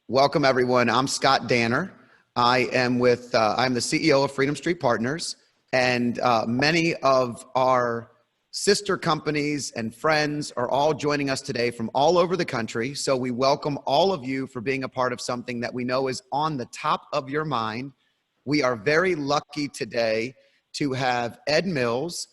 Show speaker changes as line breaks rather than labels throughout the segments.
Welcome, everyone. I'm Scott Danner. I'm the CEO of Freedom Street Partners, and many of our sister companies and friends are all joining us today from all over the country. So we welcome all of you for being a part of something that we know is on the top of your mind. We are very lucky today to have Ed Mills,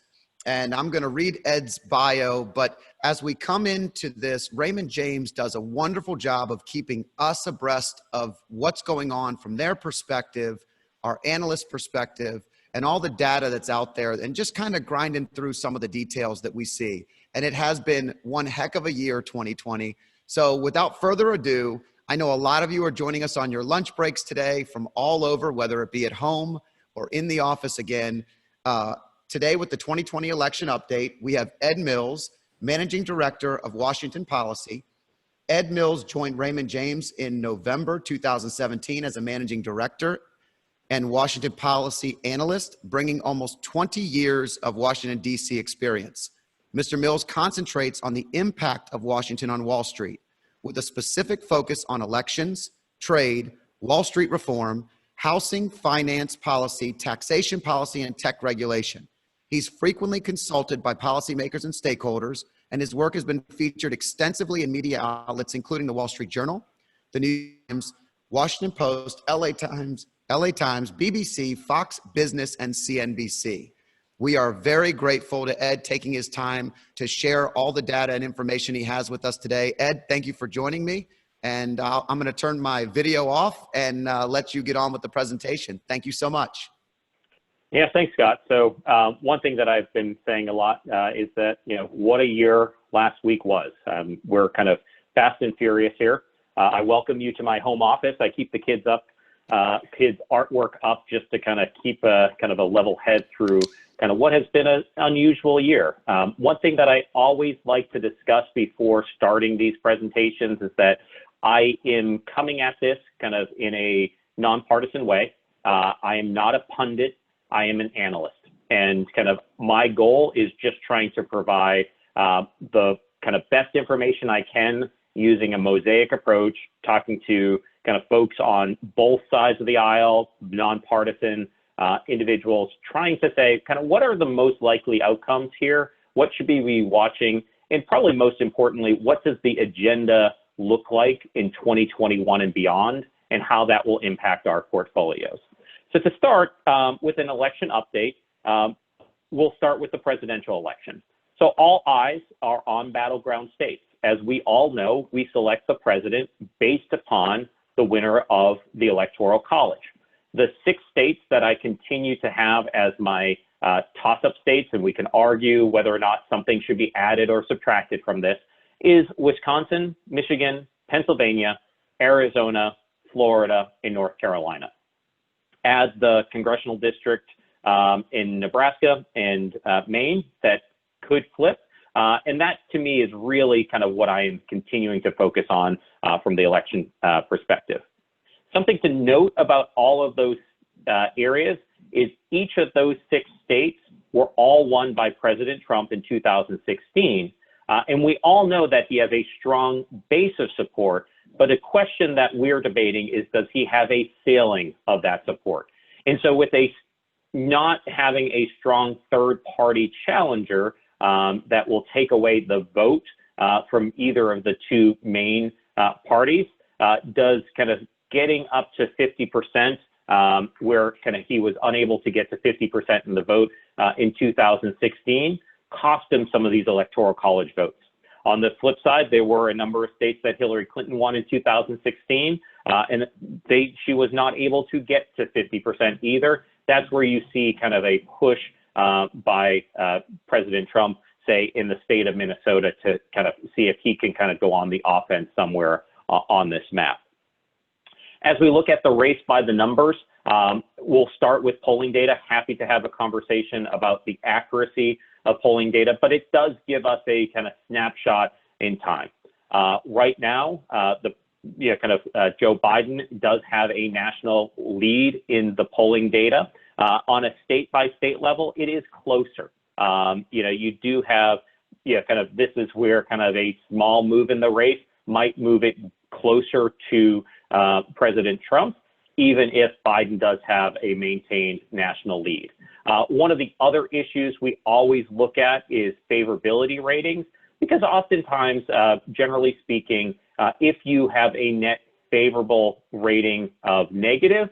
and I'm going to read Ed's bio, but as we come into this, Raymond James does a wonderful job of keeping us abreast of what's going on from their perspective, our analyst perspective, and all the data that's out there, and just kind of grinding through some of the details that we see. And it has been one heck of a year, 2020. So without further ado, I know a lot of you are joining us on your lunch breaks today from all over, whether it be at home or in the office again. Today with the 2020 election update, we have Ed Mills, Managing Director of Washington Policy. Ed Mills joined Raymond James in November 2017 as a Managing Director and Washington Policy Analyst, bringing almost 20 years of Washington, D.C. experience. Mr. Mills concentrates on the impact of Washington on Wall Street, with a specific focus on elections, trade, Wall Street reform, housing, finance policy, taxation policy, and tech regulation. He's frequently consulted by policymakers and stakeholders, and his work has been featured extensively in media outlets, including the Wall Street Journal, the New York Times, Washington Post, LA Times, BBC, Fox Business, and CNBC. We are very grateful to Ed taking his time to share all the data and information he has with us today. Ed, thank you for joining me, and I'm going to turn my video off and let you get on with the presentation. Thank you so much.
Yeah, thanks, Scott. So one thing that I've been saying a lot is that, what a year last week was. We're kind of fast and furious here. I welcome you to my home office. I keep the kids artwork up just to kind of keep a level head through kind of what has been an unusual year. One thing that I always like to discuss before starting these presentations is that I am coming at this kind of in a nonpartisan way. I am not a pundit. I am an analyst, and kind of my goal is just trying to provide the kind of best information I can using a mosaic approach, talking to kind of folks on both sides of the aisle, nonpartisan individuals, trying to say kind of what are the most likely outcomes here, what should we be watching, and probably most importantly, what does the agenda look like in 2021 and beyond, and how that will impact our portfolios. So to start with an election update, we'll start with the presidential election. So all eyes are on battleground states. As we all know, we select the president based upon the winner of the Electoral College. The 6 states that I continue to have as my toss-up states, and we can argue whether or not something should be added or subtracted from this, is Wisconsin, Michigan, Pennsylvania, Arizona, Florida, and North Carolina. Add the congressional district in Nebraska and Maine that could flip. And that, to me, is really kind of what I am continuing to focus on from the election perspective. Something to note about all of those areas is each of those 6 states were all won by President Trump in 2016. And we all know that he has a strong base of support. But a question that we're debating is, does he have a ceiling of that support? And so with not having a strong third-party challenger that will take away the vote from either of the 2 main parties, does kind of getting up to 50%, where kind of he was unable to get to 50% in the vote in 2016, cost him some of these Electoral College votes. On the flip side, there were a number of states that Hillary Clinton won in 2016, and she was not able to get to 50% either. That's where you see kind of a push by President Trump, say, in the state of Minnesota, to kind of see if he can kind of go on the offense somewhere on this map. As we look at the race by the numbers, we'll start with polling data. Happy to have a conversation about the accuracy of polling data, but it does give us a kind of snapshot in time. Right now, Joe Biden does have a national lead in the polling data. On a state-by-state level, it is closer. You do have, this is where kind of a small move in the race might move it closer to President Trump, even if Biden does have a maintained national lead. One of the other issues we always look at is favorability ratings, because oftentimes, generally speaking, if you have a net favorable rating of negative,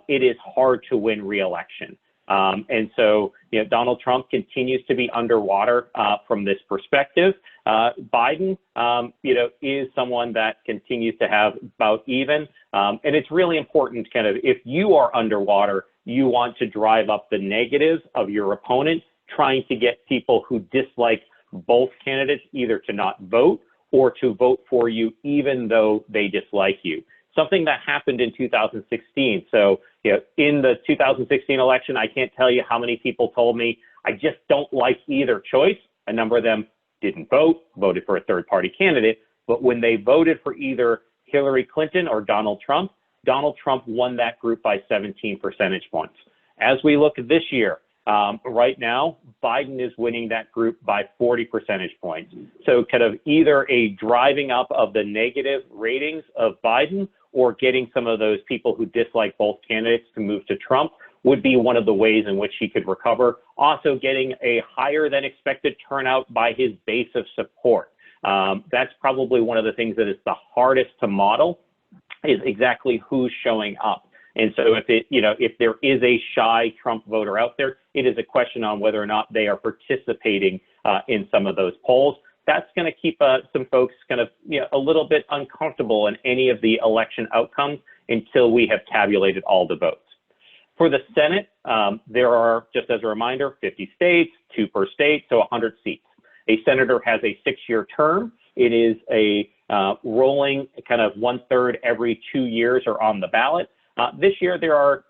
it is hard to win re-election. And so, Donald Trump continues to be underwater from this perspective. Biden, is someone that continues to have about even. And it's really important kind of, if you are underwater, you want to drive up the negatives of your opponent, trying to get people who dislike both candidates either to not vote or to vote for you, even though they dislike you. Something that happened in 2016. So, in the 2016 election, I can't tell you how many people told me, I just don't like either choice. A number of them didn't vote, voted for a third-party candidate. But when they voted for either Hillary Clinton or Donald Trump won that group by 17 percentage points. As we look at this year, right now, Biden is winning that group by 40 percentage points. So kind of either a driving up of the negative ratings of Biden or getting some of those people who dislike both candidates to move to Trump would be one of the ways in which he could recover. Also getting a higher than expected turnout by his base of support. That's probably one of the things that is the hardest to model, is exactly who's showing up. And so if there is a shy Trump voter out there, it is a question on whether or not they are participating in some of those polls. That's going to keep some folks kind of a little bit uncomfortable in any of the election outcomes until we have tabulated all the votes. For the Senate, there are, just as a reminder, 50 states, 2 per state, so 100 seats. A senator has a 6-year term. It is a rolling kind of 1/3 every 2 years are on the ballot. This year, there are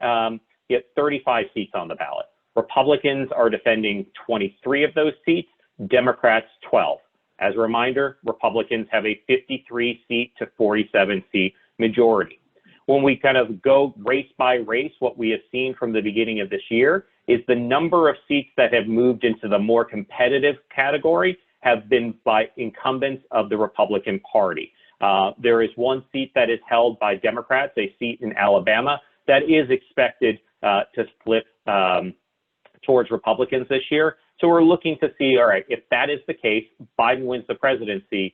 35 seats on the ballot. Republicans are defending 23 of those seats, Democrats 12. As a reminder, Republicans have a 53 seat to 47 seat majority. When we kind of go race by race, what we have seen from the beginning of this year is the number of seats that have moved into the more competitive category have been by incumbents of the Republican Party. There is one seat that is held by Democrats, a seat in Alabama, that is expected to split towards Republicans this year. So we're looking to see, all right, if that is the case, Biden wins the presidency,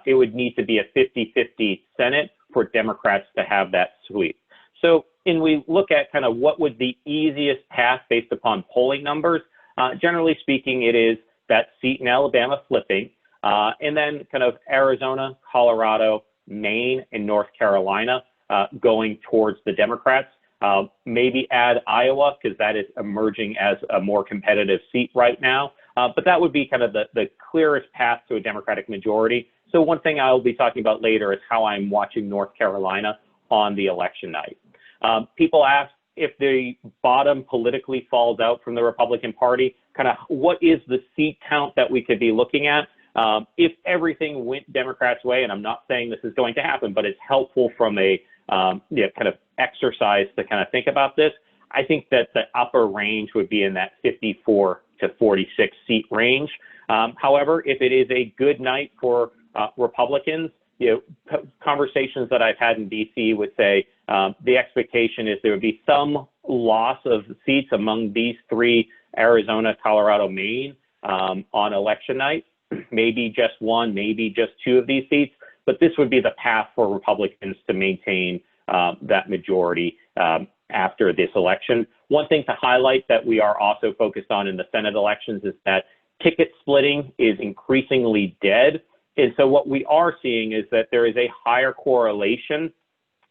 it would need to be a 50-50 Senate for Democrats to have that sweep. So when we look at kind of what would the easiest path based upon polling numbers, generally speaking, it is that seat in Alabama flipping, and then kind of Arizona, Colorado, Maine, and North Carolina going towards the Democrats. Maybe add Iowa, because that is emerging as a more competitive seat right now. But that would be kind of the clearest path to a Democratic majority. So one thing I'll be talking about later is how I'm watching North Carolina on the election night. People ask, if the bottom politically falls out from the Republican Party, kind of what is the seat count that we could be looking at? If everything went Democrats' way, and I'm not saying this is going to happen, but it's helpful from a kind of exercise to kind of think about this, I think that the upper range would be in that 54 to 46 seat range. However, if it is a good night for Republicans, conversations that I've had in DC would say the expectation is there would be some loss of seats among these three, Arizona, Colorado, Maine, on election night. Maybe just one, maybe just two of these seats, but this would be the path for Republicans to maintain that majority after this election. One thing to highlight that we are also focused on in the Senate elections is that ticket splitting is increasingly dead. And so what we are seeing is that there is a higher correlation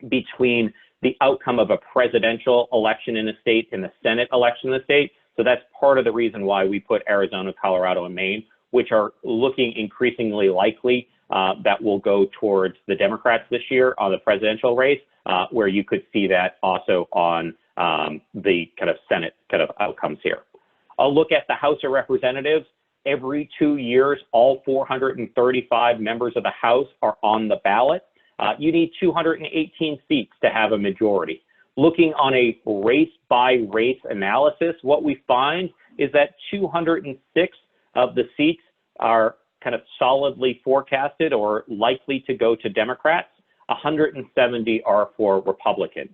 between the outcome of a presidential election in a state and the Senate election in the state. So that's part of the reason why we put Arizona, Colorado, and Maine, which are looking increasingly likely that will go towards the Democrats this year on the presidential race, where you could see that also on the kind of Senate kind of outcomes here. I'll look at the House of Representatives. Every 2 years, all 435 members of the House are on the ballot. You need 218 seats to have a majority. Looking on a race-by-race analysis, what we find is that 206 of the seats are kind of solidly forecasted or likely to go to Democrats. 170 are for Republicans.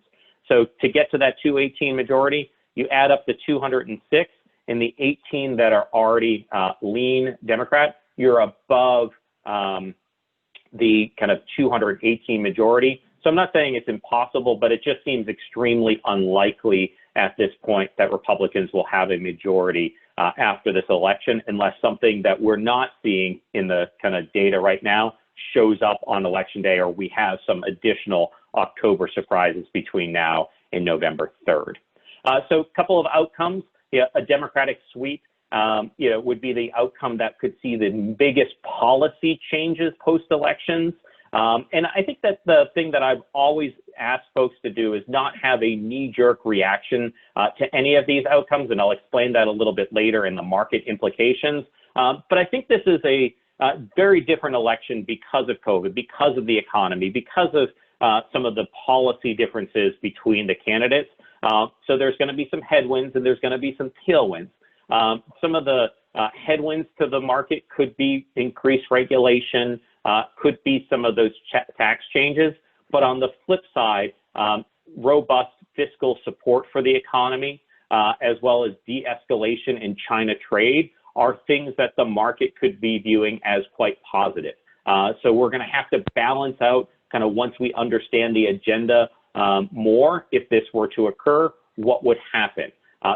So to get to that 218 majority, you add up the 206 and the 18 that are already lean Democrat, you're above the kind of 218 majority. So I'm not saying it's impossible, but it just seems extremely unlikely at this point that Republicans will have a majority after this election, unless something that we're not seeing in the kind of data right now shows up on election day, or we have some additional October surprises between now and November 3rd. So a couple of outcomes. Yeah, a Democratic sweep would be the outcome that could see the biggest policy changes post-elections. And I think that the thing that I've always asked folks to do is not have a knee-jerk reaction to any of these outcomes, and I'll explain that a little bit later in the market implications. But I think this is a very different election because of COVID, because of the economy, because of some of the policy differences between the candidates. So there's going to be some headwinds and there's going to be some tailwinds. Some of the headwinds to the market could be increased regulation, could be some of those tax changes. But on the flip side, robust fiscal support for the economy, as well as de-escalation in China trade, are things that the market could be viewing as quite positive. So we're going to have to balance out kind of once we understand the agenda more, if this were to occur, what would happen?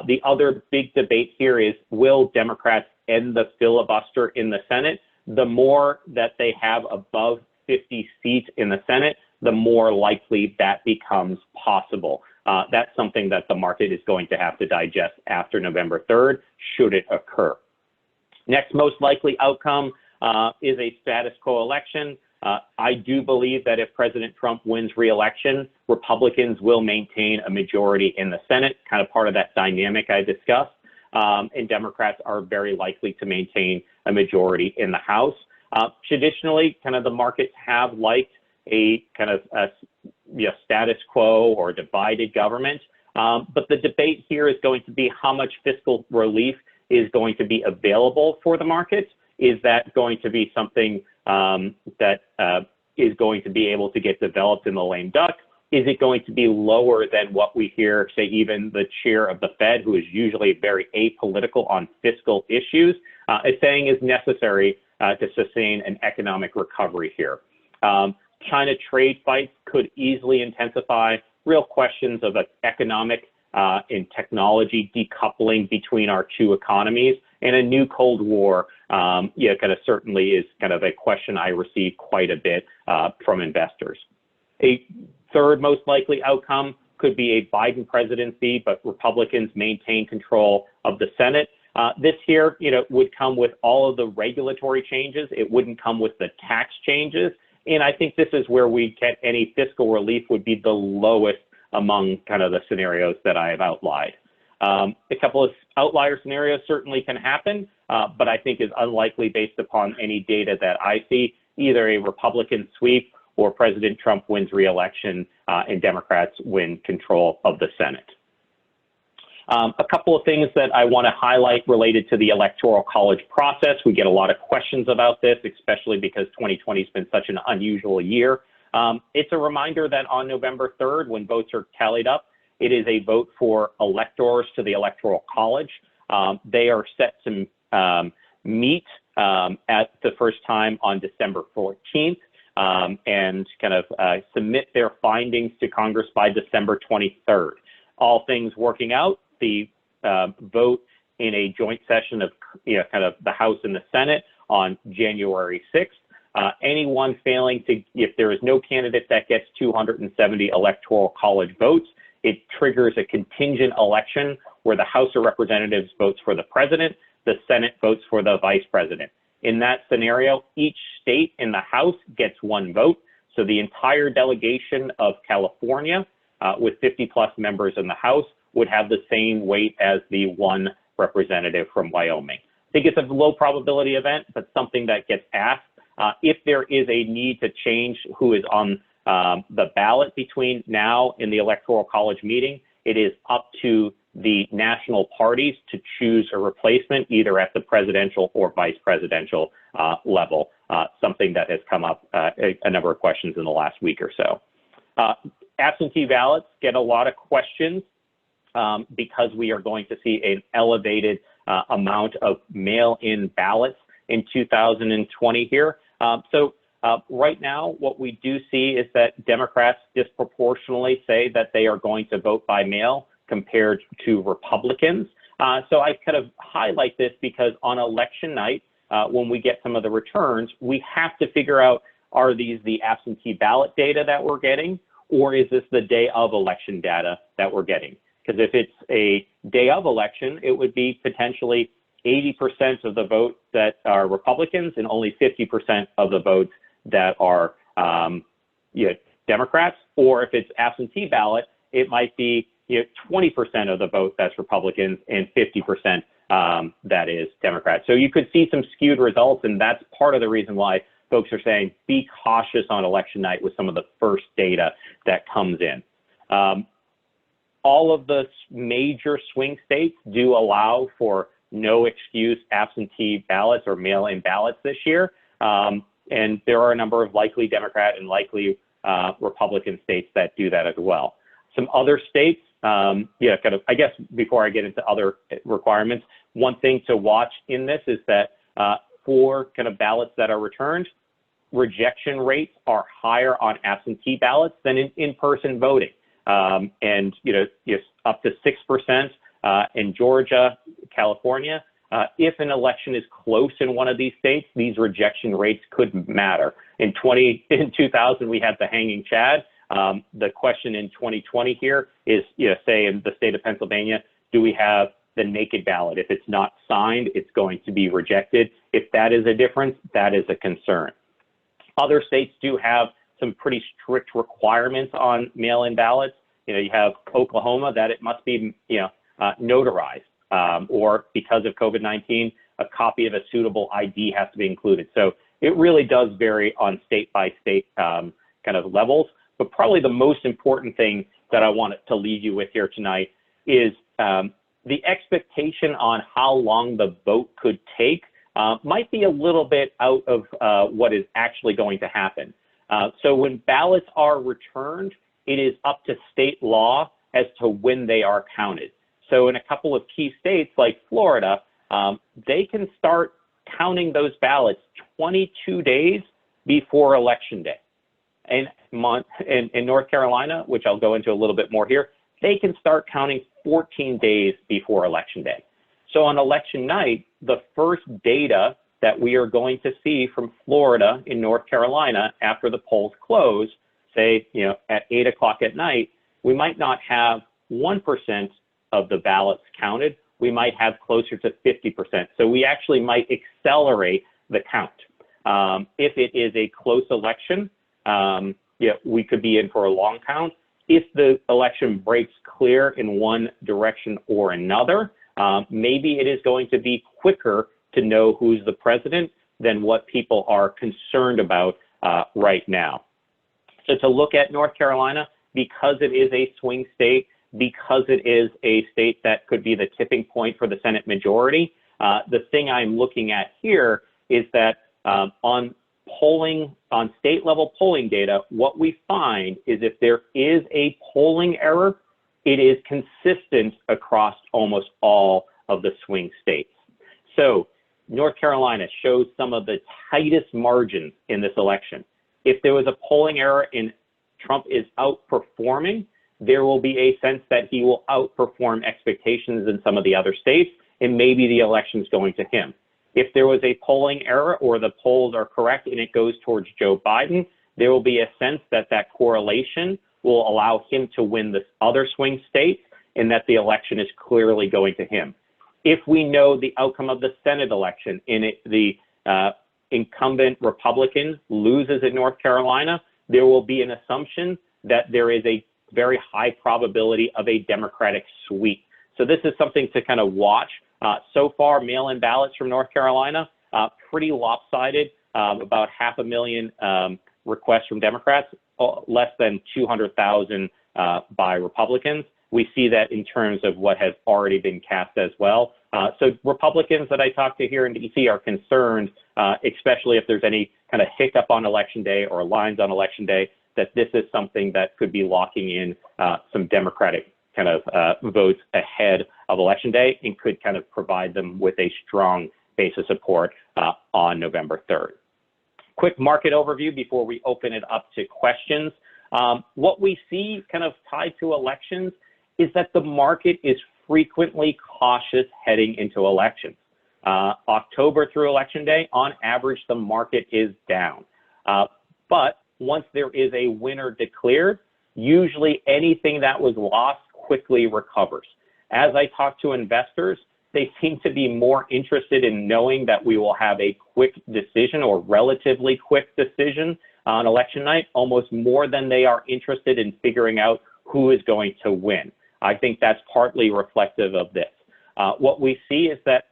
The other big debate here is, will Democrats end the filibuster in the Senate? The more that they have above 50 seats in the Senate, the more likely that becomes possible. That's something that the market is going to have to digest after November 3rd, should it occur. Next most likely outcome is a status quo election. I do believe that if President Trump wins re-election, Republicans will maintain a majority in the Senate, kind of part of that dynamic I discussed, and Democrats are very likely to maintain a majority in the House. Traditionally, kind of the markets have liked a kind of status quo or divided government, but the debate here is going to be how much fiscal relief is going to be available for the markets. Is that going to be something that is going to be able to get developed in the lame duck? Is it going to be lower than what we hear, say, even the chair of the Fed, who is usually very apolitical on fiscal issues, is saying is necessary to sustain an economic recovery here? China trade fights could easily intensify. Real questions of economic and technology decoupling between our two economies, and a new Cold War, kind of certainly is kind of a question I receive quite a bit from investors. A third most likely outcome could be a Biden presidency, but Republicans maintain control of the Senate. This here, would come with all of the regulatory changes. It wouldn't come with the tax changes. And I think this is where we get any fiscal relief would be the lowest among kind of the scenarios that I have outlined. A couple of outlier scenarios certainly can happen, but I think is unlikely based upon any data that I see, either a Republican sweep or President Trump wins re-election and Democrats win control of the Senate. A couple of things that I want to highlight related to the Electoral College process. We get a lot of questions about this, especially because 2020 has been such an unusual year. It's a reminder that on November 3rd, when votes are tallied up, it is a vote for electors to the Electoral College. They are set to meet at the first time on December 14th and kind of submit their findings to Congress by December 23rd. All things working out, the vote in a joint session of kind of the House and the Senate on January 6th. Anyone failing to, if there is no candidate that gets 270 Electoral College votes, it triggers a contingent election where the House of Representatives votes for the president, the Senate votes for the vice president. In that scenario, each state in the House gets one vote. So the entire delegation of California, with 50 plus members in the House, would have the same weight as the one representative from Wyoming. I think it's a low probability event, but something that gets asked. If there is a need to change who is on the ballot between now and the Electoral College meeting, it is up to the national parties to choose a replacement either at the presidential or vice presidential level, something that has come up a number of questions in the last week or so. Absentee ballots get a lot of questions because we are going to see an elevated amount of mail-in ballots in 2020 here. Right now, what we do see is that Democrats disproportionately say that they are going to vote by mail compared to Republicans. So I kind of highlight this because on election night, when we get some of the returns, we have to figure out, are these the absentee ballot data that we're getting, or is this the day of election data that we're getting? Because if it's a day of election, it would be potentially 80% of the votes that are Republicans and only 50% of the votes that are Democrats. Or if it's absentee ballot, it might be 20% of the vote that's Republicans and 50% that is Democrats. So you could see some skewed results, and that's part of the reason why folks are saying be cautious on election night with some of the first data that comes in. All of the major swing states do allow for no excuse absentee ballots or mail-in ballots this year. And there are a number of likely Democrat and likely Republican states that do that as well. Some other states, kind of, I guess before I get into other requirements, one thing to watch in this is that for kind of ballots that are returned, rejection rates are higher on absentee ballots than in in-person voting. And, up to 6% in Georgia, California. If an election is close in one of these states, these rejection rates could matter. In 2000, we had the hanging Chad. The question in 2020 here is, say in the state of Pennsylvania, do we have the naked ballot? If it's not signed, it's going to be rejected. If that is a difference, that is a concern. Other states do have some pretty strict requirements on mail-in ballots. You have Oklahoma that it must be, notarized, or because of COVID-19, a copy of a suitable ID has to be included. So it really does vary on state by state kind of levels. But probably the most important thing that I want to leave you with here tonight is the expectation on how long the vote could take might be a little bit out of what is actually going to happen. So when ballots are returned, it is up to state law as to when they are counted. So in a couple of key states like Florida, they can start counting those ballots 22 days before Election Day. And in North Carolina, which I'll go into a little bit more here, they can start counting 14 days before Election Day. So on election night, the first data that we are going to see from Florida in North Carolina after the polls close, say, at 8 o'clock at night, we might not have 1% of the ballots counted. We might have closer to 50%. So we actually might accelerate the count. If it is a close election, we could be in for a long count. If the election breaks clear in one direction or another, maybe it is going to be quicker to know who's the president than what people are concerned about right now. So to look at North Carolina, because it is a swing state, because it is a state that could be the tipping point for the Senate majority, the thing I'm looking at here is that on state level polling data, what we find is if there is a polling error, it is consistent across almost all of the swing states. So North Carolina shows some of the tightest margins in this election. If there was a polling error and Trump is outperforming, there will be a sense that he will outperform expectations in some of the other states, and maybe the election is going to him. If there was a polling error or the polls are correct and it goes towards Joe Biden, there will be a sense that that correlation will allow him to win the other swing states and that the election is clearly going to him. If we know the outcome of the Senate election and the incumbent Republican loses in North Carolina, there will be an assumption that there is a very high probability of a Democratic sweep. So this is something to kind of watch. So far, mail-in ballots from North Carolina, pretty lopsided, about 500,000 requests from Democrats, less than 200,000 by Republicans. we see that in terms of what has already been cast as well. So Republicans that I talk to here in DC are concerned, especially if there's any kind of hiccup on election day or lines on election day, that this is something that could be locking in some Democratic kind of votes ahead of election day and could kind of provide them with a strong base of support on November 3rd. Quick market overview before we open it up to questions. What we see kind of tied to elections is that the market is frequently cautious heading into elections. October through election day, on average, the market is down. But once there is a winner declared, usually anything that was lost quickly recovers. As I talk to investors, they seem to be more interested in knowing that we will have a quick decision or relatively quick decision on election night, almost more than they are interested in figuring out who is going to win. I think that's partly reflective of this. What we see is that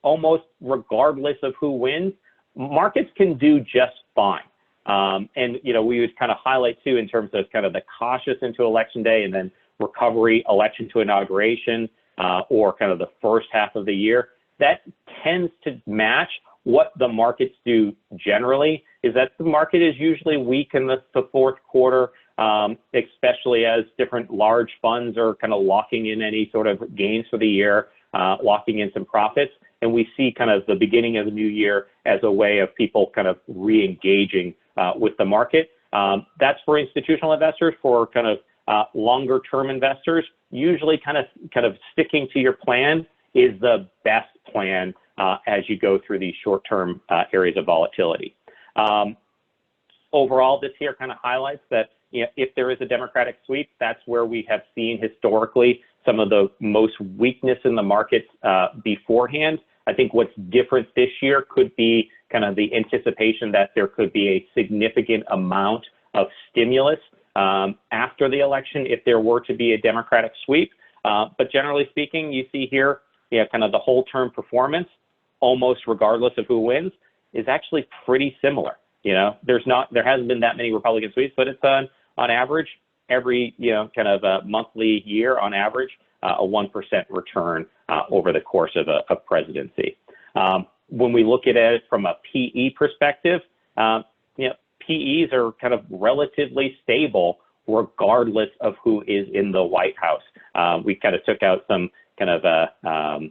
almost regardless of who wins, markets can do just fine. And, you know, we would kind of highlight too in terms of kind of the cautious into election day and then recovery, election to inauguration, or kind of the first half of the year, that tends to match what the markets do generally, is that the market is usually weak in the fourth quarter, especially as different large funds are kind of locking in any sort of gains for the year, locking in some profits. And we see kind of the beginning of the new year as a way of people kind of re-engaging with the market. That's for institutional investors. For kind of longer term investors, usually kind of sticking to your plan is the best plan as you go through these short-term areas of volatility. Overall, this here kind of highlights that, you know, if there is a Democratic sweep, that's where we have seen historically some of the most weakness in the markets beforehand. I think what's different this year could be kind of the anticipation that there could be a significant amount of stimulus after the election if there were to be a Democratic sweep. But generally speaking, you see here, you know, kind of the whole term performance, almost regardless of who wins, is actually pretty similar. You know, there hasn't been that many Republican sweeps, but it's on average every, you know, kind of a monthly year on average, a 1% return over the course of a presidency. When we look at it from a PE perspective, you know, PEs are kind of relatively stable regardless of who is in the White House. We kind of took out some kind of the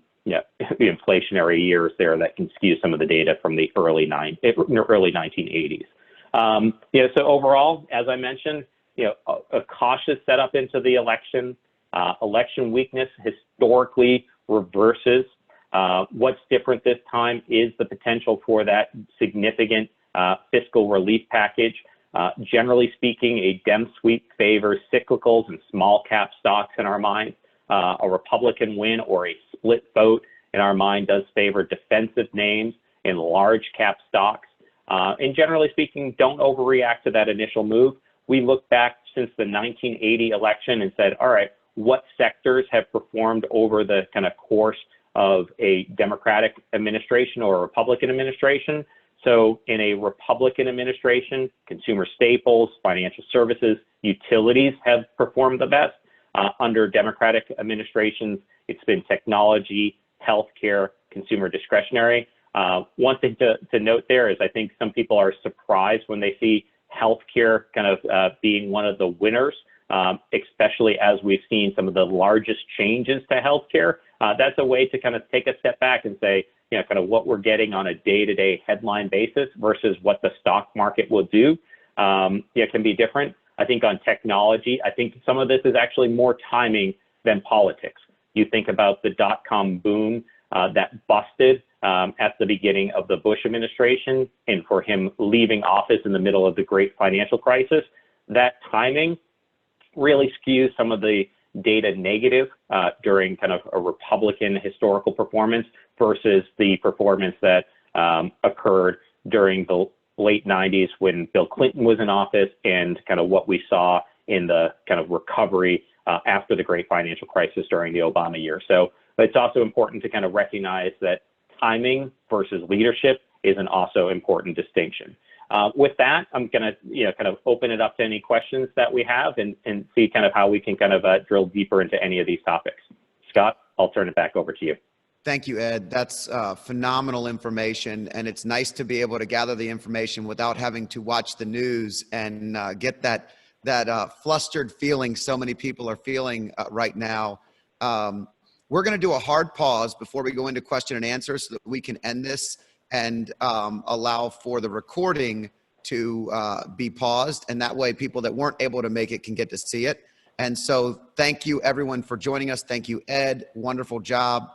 inflationary years there that can skew some of the data from the early 1980s. You know, so overall, as I mentioned, you know, a cautious setup into the election. Election weakness historically reverses. What's different this time is the potential for that significant fiscal relief package. Generally speaking, a Dem sweep favors cyclicals and small cap stocks in our mind. A Republican win or a split vote in our mind does favor defensive names in large cap stocks. And generally speaking, don't overreact to that initial move. We look back since the 1980 election and said, all right, what sectors have performed over the kind of course of a Democratic administration or a Republican administration? So in a Republican administration, consumer staples, financial services, utilities have performed the best. Under Democratic administrations, it's been technology, healthcare, consumer discretionary. One thing to note there is I think some people are surprised when they see healthcare kind of being one of the winners, especially as we've seen some of the largest changes to healthcare. That's a way to kind of take a step back and say, you know, kind of what we're getting on a day-to-day headline basis versus what the stock market will do. It can be different. I think on technology, I think some of this is actually more timing than politics. You think about the dot-com boom that busted at the beginning of the Bush administration, and for him leaving office in the middle of the great financial crisis, that timing really skews some of the data negative during kind of a Republican historical performance versus the performance that occurred during the late 90s when Bill Clinton was in office and kind of what we saw in the kind of recovery after the great financial crisis during the Obama year. So it's also important to kind of recognize that timing versus leadership is an also important distinction. With that, I'm going to, kind of open it up to any questions that we have and see kind of how we can kind of drill deeper into any of these topics. Scott, I'll turn it back over to you.
Thank you, Ed. That's phenomenal information, and it's nice to be able to gather the information without having to watch the news and get that flustered feeling so many people are feeling right now. We're going to do a hard pause before we go into question and answer so that we can end this and allow for the recording to be paused, and that way people that weren't able to make it can get to see it. And so thank you everyone for joining us. Thank you, Ed. Wonderful job.